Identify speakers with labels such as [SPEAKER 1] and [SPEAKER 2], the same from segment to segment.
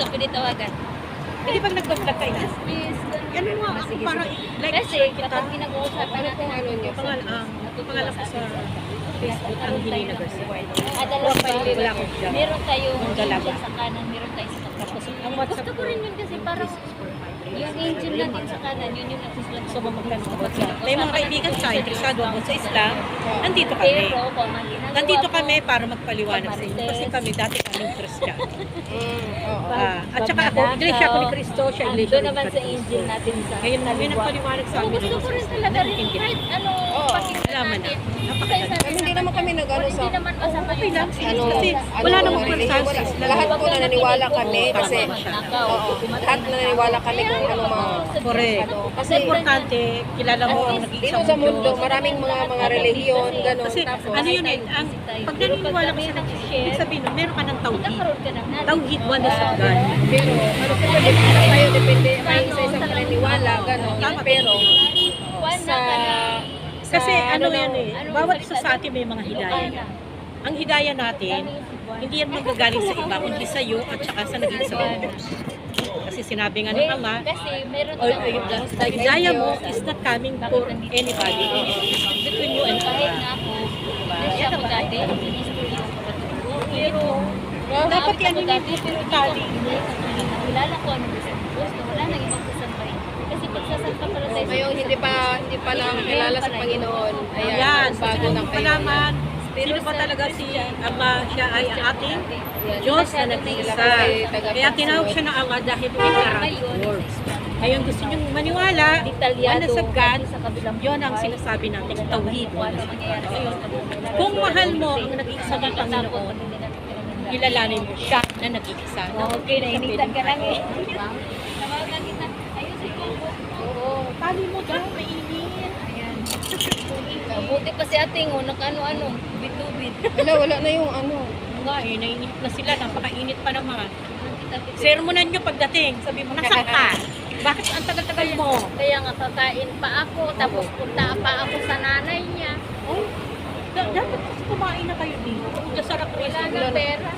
[SPEAKER 1] ka pwede tawagan.
[SPEAKER 2] Hindi pag nag-vlog ka ina.
[SPEAKER 1] Please.
[SPEAKER 2] Ano mo ako para like
[SPEAKER 1] Kasi
[SPEAKER 2] kita.
[SPEAKER 1] kapag pinag-uusapan natin
[SPEAKER 3] Ano niyo?
[SPEAKER 2] Pangalan ko sa Facebook ang University.
[SPEAKER 1] Adalas ba,
[SPEAKER 2] Wala akong job.
[SPEAKER 1] meron tayong
[SPEAKER 2] Ang dalaga.
[SPEAKER 1] angel sa kanan, meron tayong sa
[SPEAKER 2] Tapos
[SPEAKER 1] kaliwa.
[SPEAKER 2] ang WhatsApp
[SPEAKER 1] Gusto ko rin yun kasi parang yung angel natin sa kanan, yun yung nagsislag
[SPEAKER 2] So, mamagkano sa WhatsApp. May mga kaibigan sa interesado ako sa Islam, nandito kami.
[SPEAKER 1] Pero, kung ang ginagawa
[SPEAKER 2] Nandito
[SPEAKER 1] ko,
[SPEAKER 2] kami para magpaliwanag sa inyo. Kasi kami dati kaming Christian.
[SPEAKER 3] Oo.
[SPEAKER 2] At saka ako, iglesia ako ni Cristo, siya iglesia
[SPEAKER 1] doon
[SPEAKER 2] ni
[SPEAKER 1] naman sa
[SPEAKER 2] Cristo.
[SPEAKER 1] angel natin sa
[SPEAKER 2] Ngayon, may
[SPEAKER 1] kaliwa.
[SPEAKER 2] nagpaliwanag sa
[SPEAKER 1] So,
[SPEAKER 2] amin.
[SPEAKER 1] gusto ko rin talaga rin kahit ano, pakinggan
[SPEAKER 2] Alaman na.
[SPEAKER 1] natin.
[SPEAKER 2] Napakaganda.
[SPEAKER 3] Kasi hindi naman kami nag-ano sa...
[SPEAKER 1] Hindi naman masama
[SPEAKER 2] Okay lang.
[SPEAKER 3] Ano,
[SPEAKER 2] Kasi
[SPEAKER 3] ano,
[SPEAKER 2] wala namang
[SPEAKER 3] religion,
[SPEAKER 2] personal
[SPEAKER 3] wala.
[SPEAKER 2] sa Islam.
[SPEAKER 3] Lahat po naniniwala kami kasi
[SPEAKER 1] Oo.
[SPEAKER 3] lahat naniniwala kami kung ano mga
[SPEAKER 2] Correct.
[SPEAKER 3] ano.
[SPEAKER 2] Kasi
[SPEAKER 3] Kasi
[SPEAKER 2] importante, kilala mo ang
[SPEAKER 3] dito
[SPEAKER 2] nag-iisang
[SPEAKER 3] sa mundo,
[SPEAKER 2] Diyos.
[SPEAKER 3] maraming mga relihiyon, gano'n.
[SPEAKER 2] Kasi
[SPEAKER 3] Tapos,
[SPEAKER 2] ano yun eh, ang pag naniniwala ka sa ibig sabihin, meron ka ng tawhid.
[SPEAKER 1] Nagkaroon ka ng
[SPEAKER 2] Tawhid, oneness of God.
[SPEAKER 3] pero ano po, depende tayo, depende tayo sa isang naniniwala, gano'n. Pero sa...
[SPEAKER 2] Kasi ano
[SPEAKER 3] ano
[SPEAKER 2] yan eh, bawat isa sa atin may mga hidayah. Ang hidayah natin, hindi yan magagaling sa iba, kundi sa iyo at saka sa naging sa Diyos. Kasi sinabi nga ng Ama,
[SPEAKER 1] Kasi meron
[SPEAKER 2] the hidayah mo is not coming for anybody. It is between you and
[SPEAKER 1] kahit
[SPEAKER 2] God.
[SPEAKER 1] nga ako, hindi siya ako dati, ministro yung kapatid ko. Pero,
[SPEAKER 2] Dapat yan yung
[SPEAKER 1] pero
[SPEAKER 2] tali.
[SPEAKER 1] kilala ko ano gusto, wala nang ibang kasampay. Kasi pagsasampa pala tayo
[SPEAKER 3] Ngayong hindi pa lang kilala sa Panginoon.
[SPEAKER 2] Ayan,
[SPEAKER 3] Ayan, bago ng
[SPEAKER 2] malaman, sino ba talaga si Ama, siya ay ating Diyos na nag-iisa. Kaya tinawag siya na Ama dahil incarnate Word. Ngayon gusto niyong maniwala, oneness of God,
[SPEAKER 1] sa kabilang
[SPEAKER 2] yun ang sinasabi natin, tawhid. Kung mahal mo ang nag-iisa ng Panginoon, kilalanin mo siya na nag-iisa.
[SPEAKER 1] Okay, nainitan ka lang eh. Tawagan kita. Ayun, sige.
[SPEAKER 2] Oo, tali mo daw, mainit.
[SPEAKER 1] Ayan. Buti pa si ating ano-ano, bitubit.
[SPEAKER 3] Wala na yung ano.
[SPEAKER 2] Nga eh, nainit na sila, napakainit pa naman. Sermonan nyo pagdating, sabi mo, nasaan ka? Bakit ang tagal-tagal mo?
[SPEAKER 1] Kaya nga kakain pa ako, tapos punta pa ako sa nanay niya.
[SPEAKER 2] Oh, dapat kasi kumain na kayo dito. Diyan sa
[SPEAKER 1] Wala na pera.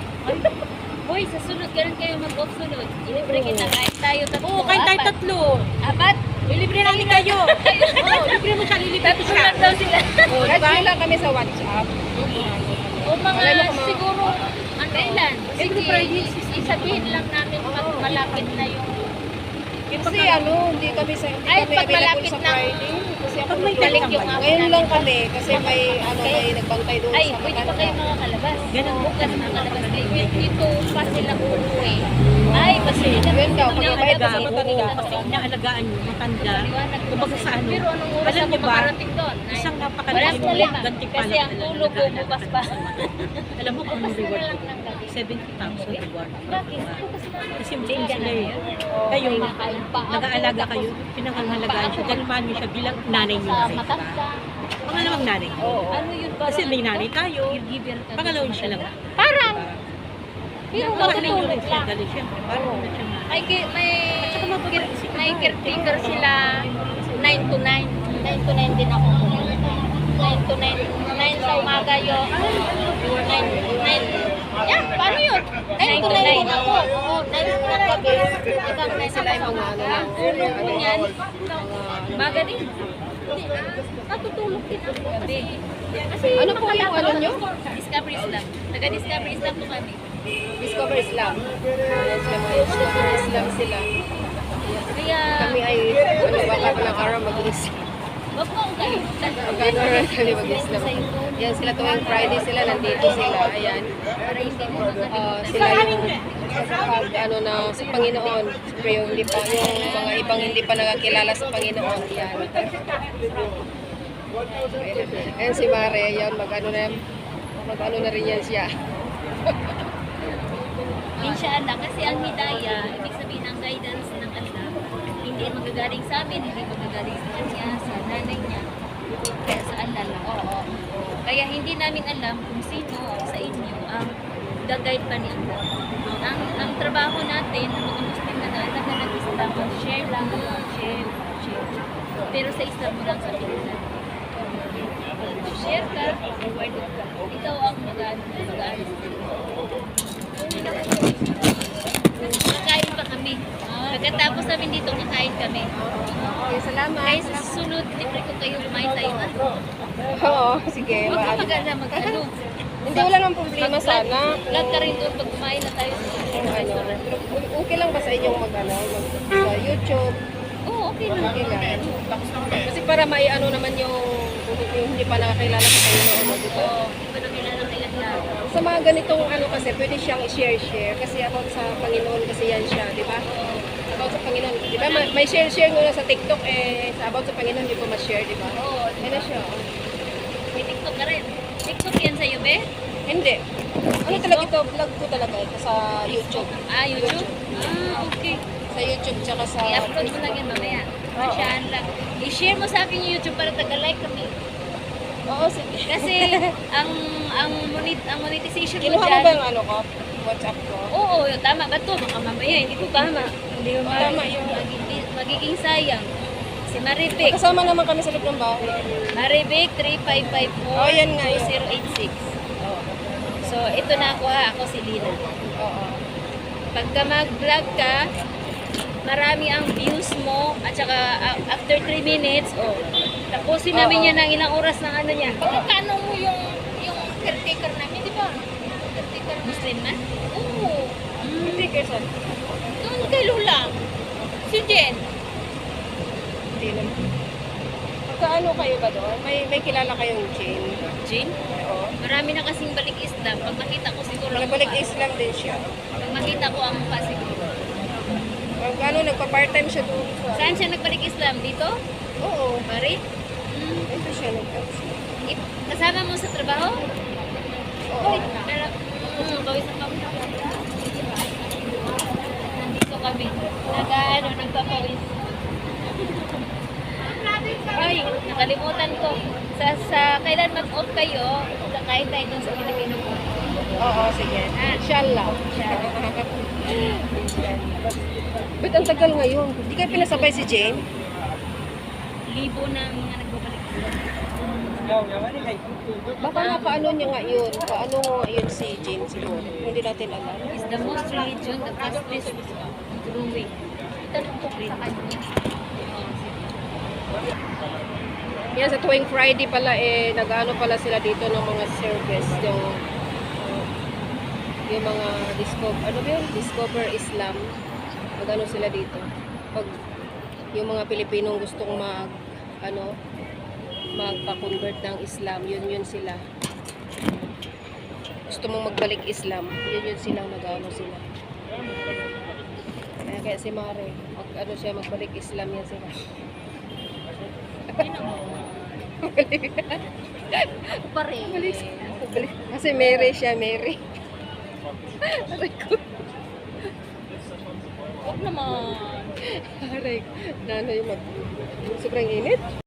[SPEAKER 1] Boy, sa sunod ganun kayo mag-off sunod. Ilibre kita, kain tayo tatlo.
[SPEAKER 2] Oo, kain tayo
[SPEAKER 1] apat.
[SPEAKER 2] tatlo.
[SPEAKER 1] Apat?
[SPEAKER 2] Libre namin kayo. Oo, libre mo siya, lilibre ko siya.
[SPEAKER 1] Tatlo daw sila.
[SPEAKER 2] Oo,
[SPEAKER 3] Kahit
[SPEAKER 2] diba?
[SPEAKER 3] lang kami sa WhatsApp.
[SPEAKER 1] O mga siguro, kailan?
[SPEAKER 2] Every
[SPEAKER 1] Sige,
[SPEAKER 2] Friday,
[SPEAKER 1] isabihin lang namin pag malapit na yung...
[SPEAKER 3] Kasi ano, hindi kami
[SPEAKER 1] Ay,
[SPEAKER 3] kami
[SPEAKER 1] pag
[SPEAKER 3] available
[SPEAKER 1] malapit
[SPEAKER 3] sa
[SPEAKER 1] na-
[SPEAKER 3] Friday. Kasi ako
[SPEAKER 2] Pag may
[SPEAKER 1] Balik
[SPEAKER 2] time
[SPEAKER 1] yung
[SPEAKER 2] naman.
[SPEAKER 3] ngayon lang kami kasi may may nagbantay doon
[SPEAKER 1] Ay,
[SPEAKER 3] sa
[SPEAKER 1] pwede pa kayo mga kalabas.
[SPEAKER 2] Ganun.
[SPEAKER 1] Bukas mga kalabas kayo. Dito pa sila uuwi. Ay, kasi
[SPEAKER 3] Yun daw, pag ibayad
[SPEAKER 2] Alaga,
[SPEAKER 3] sa
[SPEAKER 2] matanda, kasi inaalagaan nyo, matanda. Kumbaga sa ano,
[SPEAKER 1] Pero anong oras
[SPEAKER 2] alam
[SPEAKER 1] ako
[SPEAKER 2] niyo ba,
[SPEAKER 1] makarating doon?
[SPEAKER 2] isang
[SPEAKER 1] Walang
[SPEAKER 2] napakalaking
[SPEAKER 1] problema.
[SPEAKER 2] gantimpala
[SPEAKER 1] Kasi ang
[SPEAKER 2] talaga
[SPEAKER 1] tulog ko
[SPEAKER 2] nag-aalaga
[SPEAKER 1] bukas
[SPEAKER 2] ka
[SPEAKER 1] pa.
[SPEAKER 2] ng mata. Alam mo kung anong
[SPEAKER 1] Bukas na
[SPEAKER 2] reward
[SPEAKER 1] lang
[SPEAKER 2] ko?
[SPEAKER 1] ng gabi.
[SPEAKER 2] 70,000 reward.
[SPEAKER 1] Bakit? Bukas na lang.
[SPEAKER 2] Kasi mo
[SPEAKER 1] Change
[SPEAKER 2] sila
[SPEAKER 1] na
[SPEAKER 2] eh.
[SPEAKER 1] yun.
[SPEAKER 2] Kayo,
[SPEAKER 1] May nakain pa ako.
[SPEAKER 2] nag-aalaga kayo, pinangangalagaan siya. Galman niyo siya bilang nanay niyo
[SPEAKER 1] Sa
[SPEAKER 2] na sa iba.
[SPEAKER 1] matanda.
[SPEAKER 2] Pangalawang nanay.
[SPEAKER 1] Ano yun ba?
[SPEAKER 2] Kasi may nanay tayo.
[SPEAKER 1] Caregiver ka.
[SPEAKER 2] Pangalawang siya lang.
[SPEAKER 1] Parang. Pero
[SPEAKER 2] Mahalin nyo
[SPEAKER 1] matutulog
[SPEAKER 2] rin siya.
[SPEAKER 1] lang.
[SPEAKER 2] Dali siyempre. Parang na siya
[SPEAKER 1] May caretaker sila 9 to 9. 9 to 9 din ako. 9 to 9. 9 sa umaga yun. 9. Yeah, paano yun? 9 to 9 ako. Oo, 9 ng gabi. Ikaw 9
[SPEAKER 3] sila yung mga ano lang.
[SPEAKER 1] Tulog mo yan. Baga din. Natutulog din ako kasi. Kasi
[SPEAKER 3] Ano po yung ano nyo?
[SPEAKER 1] Discovery Islam. Taga-Discovery Islam po kami.
[SPEAKER 3] Discover Islam. Ayan sila mga Discover Islam sila.
[SPEAKER 1] Kaya,
[SPEAKER 3] Kami ay baka pa ng araw mag-Islam.
[SPEAKER 1] wag mo akong kalimutan.
[SPEAKER 3] Magkano kami mag-Islam. Yan sila tuwing Friday sila, nandito sila. Ayan.
[SPEAKER 1] Para hindi mo makalimutan.
[SPEAKER 3] Sila yung pag ano na sa Panginoon. Siyempre yung hindi pa, yung mga ibang hindi pa nakakilala sa Panginoon. Yan. Ayan si Mare, yan mag-ano na rin yan siya.
[SPEAKER 1] Inshallah, kasi ang hidayah, ibig sabihin ang guidance ng Allah, hindi magagaling sa amin, hindi magagaling sa kanya, sa nanay niya, kaya sa Allah lang. Kaya hindi namin alam kung sino sa inyo ang gagayad pa ni Allah. Ang trabaho natin, ng mga Muslim na nag-Islam, share lang, share. Pero sa Islam mo lang sabihin natin. Share ka, rewarded ka. Ikaw ang mag-ano. Kaya Pagkatapos namin dito, kakain kami.
[SPEAKER 3] Okay, salamat.
[SPEAKER 1] Kaya sa susunod, libre ko kayo kumain tayo.
[SPEAKER 3] Oo, sige.
[SPEAKER 1] Huwag ka mag-ano.
[SPEAKER 3] Hindi, wala nang problema sana.
[SPEAKER 1] Vlog ka rin doon pag kumain na tayo.
[SPEAKER 3] Kung ano, pero okay lang ba sa inyong sa YouTube?
[SPEAKER 1] Oo, okay lang.
[SPEAKER 3] Okay lang. Kasi para may ano naman yung hindi pa nakakilala sa Panginoon, di ba?
[SPEAKER 1] Oo, hindi ko na kilala kay Allah.
[SPEAKER 3] Sa mga ganitong ano kasi, pwede siyang i-share kasi about sa Panginoon kasi yan siya, di ba? About sa Panginoon, di ba? May share nga sa TikTok sa about sa Panginoon, hindi ko ma-share, di ba?
[SPEAKER 1] Oo,
[SPEAKER 3] Yan na siya.
[SPEAKER 1] may TikTok ka rin. TikTok yan sa'yo, be?
[SPEAKER 3] Hindi. Ano talaga ito? Vlog ko talaga ito sa YouTube.
[SPEAKER 1] Ah, YouTube? Ah, okay.
[SPEAKER 3] Sa YouTube tsaka sa...
[SPEAKER 1] I-upload mo lang yan mamaya. Masyahan lang. I-share mo sa akin yung YouTube para taga-like kami.
[SPEAKER 3] Oo, sige.
[SPEAKER 1] Kasi ang monetization mo
[SPEAKER 3] Kinuha mo
[SPEAKER 1] dyan.
[SPEAKER 3] ba yung ano ko? WhatsApp ko?
[SPEAKER 1] Oo, tama ba to? Baka mamaya, hindi ko tama. Hindi ko
[SPEAKER 3] Tama yun.
[SPEAKER 1] magiging sayang. Si Maribek.
[SPEAKER 3] Kasama naman kami sa loob ng bahay.
[SPEAKER 1] Maribek
[SPEAKER 3] Oh, yan nga yun.
[SPEAKER 1] 3554-2086. So, ito na ako ha. Ako si Lina.
[SPEAKER 3] Oo.
[SPEAKER 1] Pagka mag-vlog ka, marami ang views mo at saka after 3 minutes, tapusin namin yan ng ilang oras ng ano niya.
[SPEAKER 4] Magkano mo yung caretaker namin, di ba? Caretaker
[SPEAKER 1] Muslim na?
[SPEAKER 4] Oo.
[SPEAKER 3] Hindi kayo saan?
[SPEAKER 4] Doon kay Lula. Si Jen.
[SPEAKER 3] Hindi naman. Magkaano kayo ba doon? May kilala kayong chain?
[SPEAKER 1] Jane?
[SPEAKER 3] Oo.
[SPEAKER 1] Marami na kasing balik Islam. Pag nakita ko siguro ang
[SPEAKER 3] Nagbalik
[SPEAKER 1] mukha.
[SPEAKER 3] Islam din siya.
[SPEAKER 1] Pag makita ko ang mukha siguro.
[SPEAKER 3] Magkano, nagpa-part-time siya doon sa...
[SPEAKER 1] Saan siya nagbalik Islam? Dito?
[SPEAKER 3] Oo.
[SPEAKER 1] Bari?
[SPEAKER 3] Ito siya nagpa-
[SPEAKER 1] Kasama mo sa trabaho?
[SPEAKER 3] Oo.
[SPEAKER 1] Pawis ang pawis. Nandito kami. Nagpapawis. Ay, nakalimutan ko. Sa kailan mag-off kayo, kakain tayo dun sa Filipino po.
[SPEAKER 3] Oo, sige. Inshallah. Ba't ang tagal ngayon? Hindi kayo pinasabay si Jane?
[SPEAKER 1] Libo na mga nagbabalik.
[SPEAKER 3] Baka nga paano niya nga yun? Paano nga yun si Jane siguro? Hindi natin alam.
[SPEAKER 1] Is the most religion, the fastest growing. Tanong ko sa kanya.
[SPEAKER 3] Yan, sa tuwing Friday pala nag-ano pala sila dito ng mga service, yung mga Discover Islam. Mag-ano sila dito. Pag yung mga Pilipinong gustong magpa-convert ng Islam, yun sila. Gusto mong magbalik Islam, yun silang nag-ano sila. Kaya si Mare, magbalik Islam yan sila.
[SPEAKER 1] Pare.
[SPEAKER 3] Kasi Mary siya, Mary.
[SPEAKER 1] Huwag naman.
[SPEAKER 3] Aray, sobrang init.